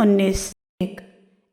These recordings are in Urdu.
19।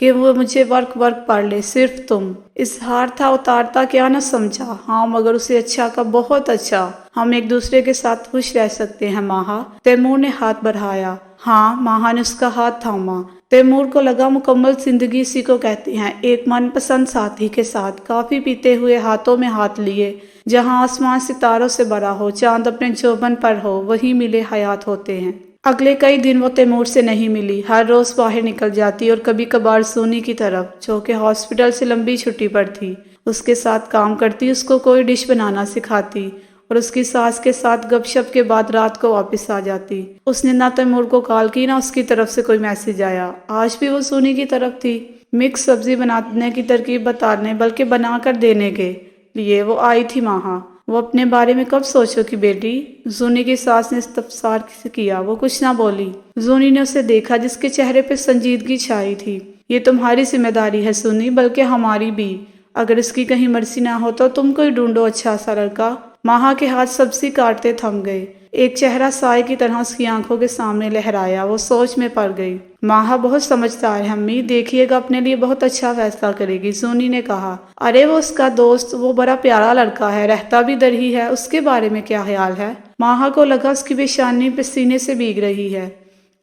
کہ وہ مجھے ورق پڑھ لے، صرف تم۔ اظہار تھا اتارتا کیا نہ سمجھا، ہاں مگر اسے اچھا کا بہت اچھا، ہم ایک دوسرے کے ساتھ خوش رہ سکتے ہیں ماہا۔ تیمور نے ہاتھ بڑھایا۔ ہاں، ماہا نے اس کا ہاتھ تھاما۔ تیمور کو لگا مکمل زندگی اسی کو کہتے ہیں، ایک من پسند ساتھی کے ساتھ کافی پیتے ہوئے ہاتھوں میں ہاتھ لیے، جہاں آسمان ستاروں سے بھرا ہو، چاند اپنے جوبن پر ہو، وہی ملے حیات ہوتے ہیں۔ اگلے کئی دن وہ تیمور سے نہیں ملی، ہر روز باہر نکل جاتی اور کبھی کبھار سونی کی طرف، جو کہ ہاسپٹل سے لمبی چھٹی پر تھی، اس کے ساتھ کام کرتی، اس کو کوئی ڈش بنانا سکھاتی اور اس کی ساس کے ساتھ گپ شپ کے بعد رات کو واپس آ جاتی۔ اس نے نہ تیمور کو کال کی، نہ اس کی طرف سے کوئی میسج آیا۔ آج بھی وہ سونی کی طرف تھی، مکس سبزی بنانے کی ترکیب بتانے بلکہ بنا کر دینے کے لیے وہ آئی تھی ماہا۔ وہ اپنے بارے میں کب سوچو کہ بیٹی؟ زونی کی ساس نے استفسار کیا۔ وہ کچھ نہ بولی۔ زونی نے اسے دیکھا، جس کے چہرے پہ سنجیدگی چھائی تھی۔ یہ تمہاری ذمہ داری ہے سونی، بلکہ ہماری بھی۔ اگر اس کی کہیں مرضی نہ ہو تو تم کوئی ڈھونڈو اچھا سا لڑکا۔ ماہا کے ہاتھ سبزی کاٹتے تھم گئے۔ ایک چہرہ سائے کی طرح اس کی آنکھوں کے سامنے لہرایا۔ وہ سوچ میں پڑ گئی۔ ماہا بہت سمجھدار ہے امی، دیکھیے گا اپنے لیے بہت اچھا فیصلہ کرے گی، زونی نے کہا۔ ارے وہ اس کا دوست، وہ بڑا پیارا لڑکا ہے، رہتا بھی ادھر ہی ہے، اس کے بارے میں کیا خیال ہے؟ ماہا کو لگا اس کی پیشانی پسینے سے بھیگ رہی ہے۔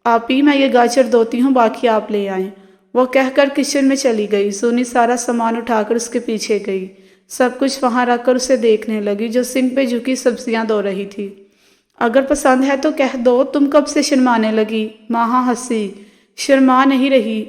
آپی میں یہ گاجر دھوتی ہوں، باقی آپ لے آئیں۔ وہ کہہ کر کچن میں چلی گئی۔ زونی سارا سامان اٹھا کر اس کے پیچھے گئی، سب کچھ وہاں رکھ کر اسے دیکھنے لگی، جو سنک پہ جھکی سبزیاں دھو رہی تھی۔ اگر پسند ہے تو کہہ دو، تم کب سے شرمانے لگی؟ ماہا ہنسی۔ شرما نہیں رہی،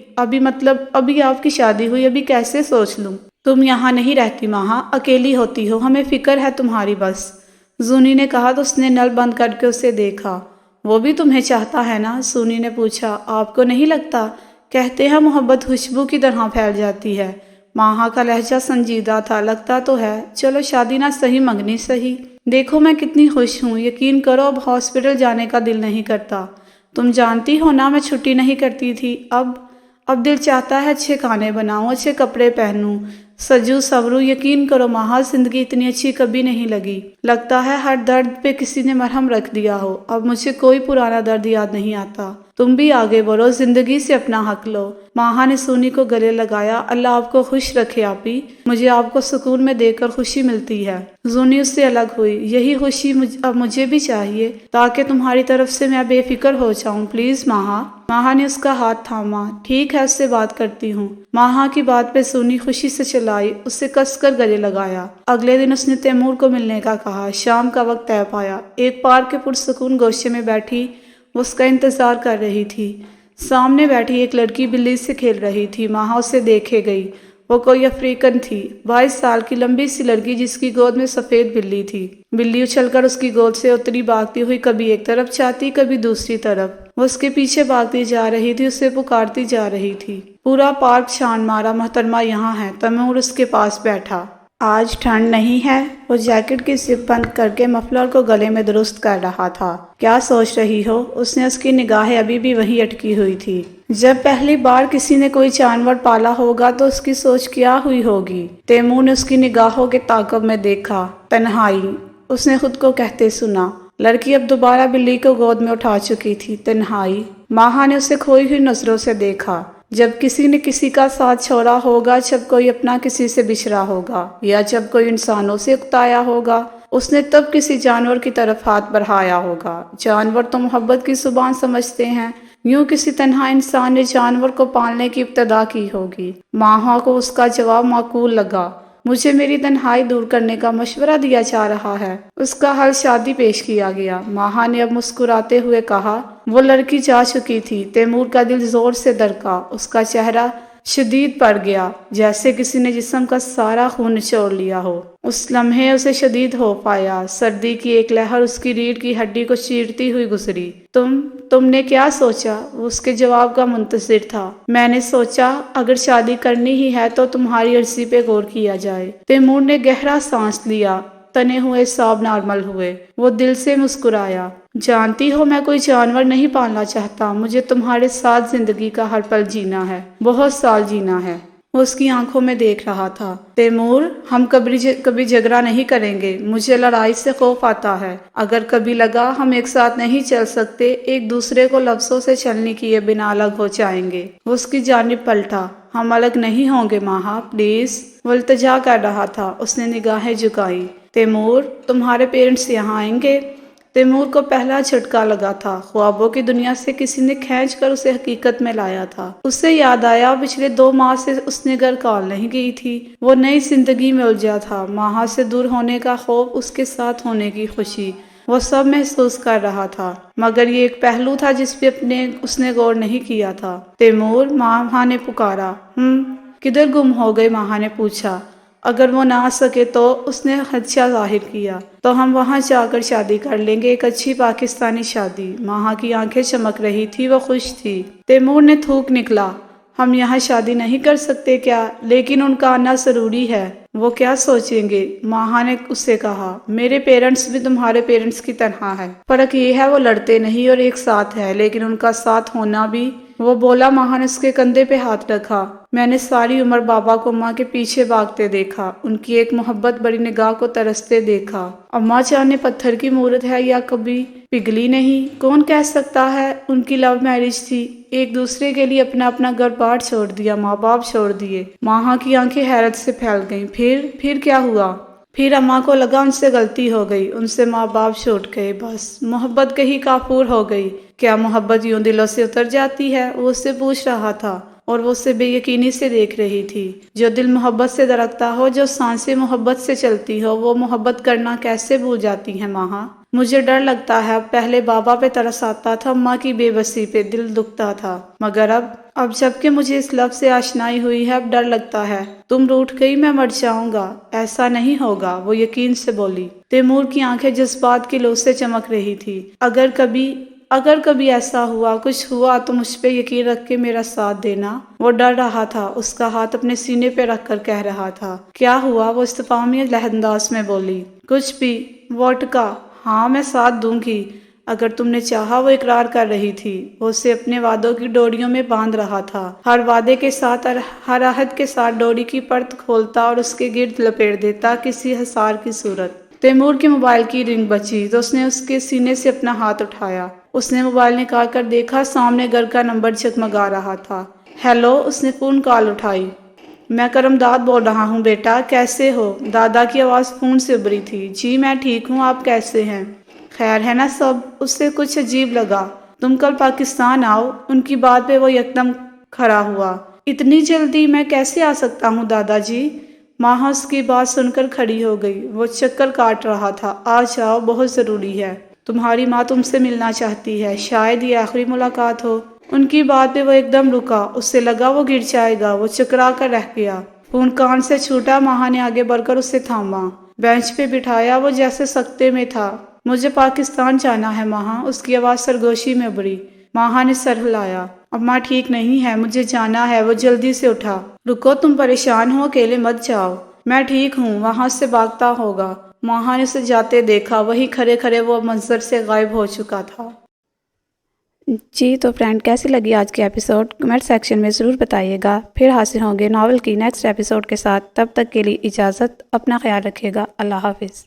ابھی آپ کی شادی ہوئی، ابھی کیسے سوچ لوں؟ تم یہاں نہیں رہتی ماہا، اکیلی ہوتی ہو، ہمیں فکر ہے تمہاری بس۔ زونی نے کہا تو اس نے نل بند کر کے اسے دیکھا۔ وہ بھی تمہیں چاہتا ہے نا؟ سونی نے پوچھا۔ آپ کو نہیں لگتا؟ کہتے ہیں محبت خوشبو کی طرح پھیل جاتی ہے۔ ماہا کا لہجہ سنجیدہ تھا۔ لگتا تو ہے، چلو شادی نہ صحیح منگنی صحیح۔ دیکھو میں کتنی خوش ہوں، یقین کرو اب ہاسپٹل جانے کا دل نہیں کرتا۔ تم جانتی ہو نا میں چھٹی نہیں کرتی تھی، اب دل چاہتا ہے اچھے کھانے بناؤں، اچھے کپڑے پہنوں، سجو سوروں۔ یقین کرو ماہا، زندگی اتنی اچھی کبھی نہیں لگی۔ لگتا ہے ہر درد پہ کسی نے مرہم رکھ دیا ہو۔ اب مجھے کوئی پرانا درد یاد نہیں آتا۔ تم بھی آگے بڑھو، زندگی سے اپنا حق لو۔ ماہا نے سونی کو گلے لگایا۔ اللہ آپ کو خوش رکھے آپی، مجھے آپ کو سکون میں دیکھ کر خوشی ملتی ہے۔ زونی اس سے الگ ہوئی۔ یہی خوشی اب مجھے بھی چاہیے، تاکہ تمہاری طرف سے میں بے فکر ہو جاؤں، پلیز ماہا۔ ماہا نے اس کا ہاتھ تھاما۔ ٹھیک ہے، اس سے بات کرتی ہوں۔ ماہا کی بات پہ سونی خوشی سے چلائی، اسے کس کر گلے لگایا۔ اگلے دن اس نے تیمور کو ملنے کا کہا۔ شام کا وقت طے پایا۔ ایک پارک کے پرسکون گوشے میں بیٹھی وہ اس کا انتظار کر رہی تھی۔ سامنے بیٹھی ایک لڑکی بلی سے کھیل رہی تھی۔ ماہا اسے دیکھے گئی۔ وہ کوئی افریقن تھی، 22 سال کی لمبی سی لڑکی، جس کی گود میں سفید بلی تھی۔ بلی اچھل کر اس کی گود سے اتری، بھاگتی ہوئی کبھی ایک طرف جاتی، کبھی دوسری طرف۔ وہ اس کے پیچھے بھاگتی جا رہی تھی، اسے پکارتی جا رہی تھی۔ پورا پارک چھان مارا، محترمہ یہاں ہے۔ تیمور اس کے پاس بیٹھا۔ آج ٹھنڈ نہیں ہے؟ وہ جیکٹ کی زپ بند کر کے مفلر کو گلے میں درست کر رہا تھا۔ کیا سوچ رہی ہو؟ اس نے اس کی نگاہیں ابھی بھی وہیں اٹکی ہوئی تھی۔ جب پہلی بار کسی نے کوئی جانور پالا ہوگا تو اس کی سوچ کیا ہوئی ہوگی؟ تیمور نے اس کی نگاہوں کے تعاقب میں دیکھا۔ تنہائی، اس نے خود کو کہتے سنا۔ لڑکی اب دوبارہ بلی کو گود میں اٹھا چکی تھی۔ تنہائی۔ ماہا نے اسے کھوئی ہوئی نظروں سے دیکھا۔ جب کسی نے کسی کا ساتھ چھوڑا ہوگا، جب کوئی اپنا کسی سے بچھڑا ہوگا، یا جب کوئی انسانوں سے اکتایا ہوگا، اس نے تب کسی جانور کی طرف ہاتھ بڑھایا ہوگا۔ جانور تو محبت کی زبان سمجھتے ہیں، یوں کسی تنہا انسان نے جانور کو پالنے کی ابتدا کی ہوگی۔ ماہا کو اس کا جواب معقول لگا۔ مجھے میری تنہائی دور کرنے کا مشورہ دیا جا رہا ہے۔ اس کا حل شادی پیش کیا گیا۔ ماہا نے اب مسکراتے ہوئے کہا۔ وہ لڑکی جا چکی تھی۔ تیمور کا دل زور سے دھڑکا۔ اس کا چہرہ شدید پڑ گیا، جیسے کسی نے جسم کا سارا خون نچوڑ لیا ہو۔ اس لمحے اسے شدید ہو پایا۔ سردی کی ایک لہر اس کی ریڑھ کی ہڈی کو چیرتی ہوئی گزری۔ تم نے کیا سوچا؟ وہ اس کے جواب کا منتظر تھا۔ میں نے سوچا اگر شادی کرنی ہی ہے تو تمہاری عرضی پہ غور کیا جائے۔ تیمور نے گہرا سانس لیا۔ تنے ہوئے سانپ نارمل ہوئے۔ وہ دل سے مسکرایا۔ جانتی ہو میں کوئی جانور نہیں پالنا چاہتا، مجھے تمہارے ساتھ زندگی کا ہر پل جینا ہے، بہت سال جینا ہے۔ وہ اس کی آنکھوں میں دیکھ رہا تھا۔ تیمور، ہم کبھی جھگڑا نہیں کریں گے، مجھے لڑائی سے خوف آتا ہے۔ اگر کبھی لگا ہم ایک ساتھ نہیں چل سکتے، ایک دوسرے کو لفظوں سے چھلنی کیے بنا الگ ہو جائیں گے۔ وہ اس کی جانب پلٹا۔ ہم الگ نہیں ہوں گے ماہا، پلیز۔ وہ التجا کر رہا تھا۔ اس نے نگاہیں جھکائی۔ تیمور، تمہارے پیرنٹس یہاں آئیں گے؟ تیمور کو پہلا جھٹکا لگا تھا۔ خوابوں کی دنیا سے کسی نے کھینچ کر اسے حقیقت میں لایا تھا۔ اسے یاد آیا پچھلے 2 ماہ سے اس نے گھر کال نہیں کی تھی۔ وہ نئی زندگی میں الجھا تھا، ماہا سے دور ہونے کا خوف، اس کے ساتھ ہونے کی خوشی، وہ سب محسوس کر رہا تھا، مگر یہ ایک پہلو تھا جس پہ اس نے غور نہیں کیا تھا۔ تیمور، ماہا نے پکارا۔ کدھر گم ہو گئے؟ ماہا نے پوچھا۔ اگر وہ نہ آ سکے تو؟ اس نے خدشہ ظاہر کیا۔ تو ہم وہاں جا کر شادی کر لیں گے، ایک اچھی پاکستانی شادی۔ ماہا کی آنکھیں چمک رہی تھی، وہ خوش تھی۔ تیمور نے تھوک نکلا۔ ہم یہاں شادی نہیں کر سکتے کیا؟ لیکن ان کا آنا ضروری ہے۔ وہ کیا سوچیں گے؟ ماہا نے اس سے کہا۔ میرے پیرنٹس بھی تمہارے پیرنٹس کی طرح ہے، فرق یہ ہے وہ لڑتے نہیں اور ایک ساتھ ہے، لیکن ان کا ساتھ ہونا بھی۔ وہ بولا۔ ماہا نے اس کے کندھے پہ ہاتھ رکھا۔ میں نے ساری عمر بابا کو ماں کے پیچھے بھاگتے دیکھا، ان کی ایک محبت بڑی نگاہ کو ترستے دیکھا۔ اماں جان پتھر کی مورت ہے یا کبھی پگھلی نہیں؟ کون کہہ سکتا ہے؟ ان کی لو میرج تھی، ایک دوسرے کے لیے اپنا اپنا گھر بار چھوڑ دیا، ماں باپ چھوڑ دیے۔ ماہا کی آنکھیں حیرت سے پھیل گئیں۔ پھر کیا ہوا؟ پھر اماں کو لگا ان سے غلطی ہو گئی، ان سے ماں باپ چھوٹ گئے، بس محبت کہیں کافور ہو گئی۔ کیا محبت یوں دلوں سے اتر جاتی ہے؟ وہ اس سے پوچھ رہا تھا اور وہ اسے بے یقینی سے دیکھ رہی تھی۔ جو دل محبت سے دھڑکتا ہو، جو سانسیں محبت سے چلتی ہو، وہ محبت کرنا کیسے بھول جاتی ہے ماہا؟ مجھے ڈر لگتا ہے، اب پہلے بابا پہ ترس آتا تھا، ماں کی بے بسی پہ دل دکھتا تھا، مگر اب جب کہ مجھے اس لفظ سے آشنائی ہوئی ہے، اب ڈر لگتا ہے تم روٹھ گئی، میں مر جاؤں گا۔ ایسا نہیں ہوگا، وہ یقین سے بولی۔ تیمور کی آنکھیں جذبات کی لو سے چمک رہی تھی۔ اگر کبھی ایسا ہوا، کچھ ہوا تو مجھ پہ یقین رکھ کے میرا ساتھ دینا۔ وہ ڈر رہا تھا، اس کا ہاتھ اپنے سینے پہ رکھ کر کہہ رہا تھا۔ کیا ہوا؟ وہ استفہامی لہنداز میں بولی۔ کچھ بھی، وڈکا۔ ہاں، میں ساتھ دوں گی اگر تم نے چاہا، وہ اقرار کر رہی تھی۔ وہ اسے اپنے وعدوں کی ڈوریوں میں باندھ رہا تھا، ہر وعدے کے ساتھ، ہر عہد کے ساتھ ڈوری کی پرت کھولتا اور اس کے گرد لپیٹ دیتا کسی حصار کی صورت۔ تیمور کے موبائل کی رنگ بجی تو اس نے اس کے سینے سے اپنا ہاتھ اٹھایا۔ اس نے موبائل نکال کر دیکھا، سامنے گھر کا نمبر جگمگا رہا تھا۔ ہیلو، اس نے فون کال اٹھائی۔ میں کرم داد بول رہا ہوں بیٹا، کیسے ہو؟ دادا کی آواز فون سے ابھری تھی۔ جی میں ٹھیک ہوں، آپ کیسے ہیں؟ خیر ہے نا سب؟ اس سے کچھ عجیب لگا۔ تم کل پاکستان آؤ؟ ان کی بات پہ وہ یکدم کھڑا ہوا۔ اتنی جلدی؟ میں کیسے آ سکتا ہوں دادا جی؟ ماہا اس کی بات سن کر کھڑی ہو گئی۔ وہ چکر کاٹ رہا تھا۔ آ جاؤ، بہت ضروری ہے، تمہاری ماں تم سے ملنا چاہتی ہے، شاید یہ آخری ملاقات ہو۔ ان کی بات پہ وہ ایک دم رکا، اس سے لگا وہ گر جائے گا، وہ چکرا کر رہ گیا۔ فون کان سے چھوٹا، ماہا نے آگے بڑھ کر اسے تھاما، بینچ پہ بٹھایا، وہ جیسے سکتے میں تھا۔ مجھے پاکستان جانا ہے ماہا، اس کی آواز سرگوشی میں ابھری۔ ماہا نے سر ہلایا۔ اماں ٹھیک نہیں ہے، مجھے جانا ہے۔ وہ جلدی سے اٹھا۔ رکو، تم پریشان ہو، اکیلے مت جاؤ۔ میں ٹھیک ہوں، وہاں سے بھاگتا ہوگا۔ ماہا نے اسے جاتے دیکھا، وہی کھڑے کھڑے وہ منظر سے غائب ہو چکا تھا۔ جی تو فرینڈ، کیسی لگی آج کی ایپیسوڈ؟ کمنٹ سیکشن میں ضرور بتائیے گا۔ پھر حاصل ہوں گے ناول کی نیکسٹ ایپیسوڈ کے ساتھ۔ تب تک کے لیے اجازت، اپنا خیال رکھیے گا۔ اللہ حافظ۔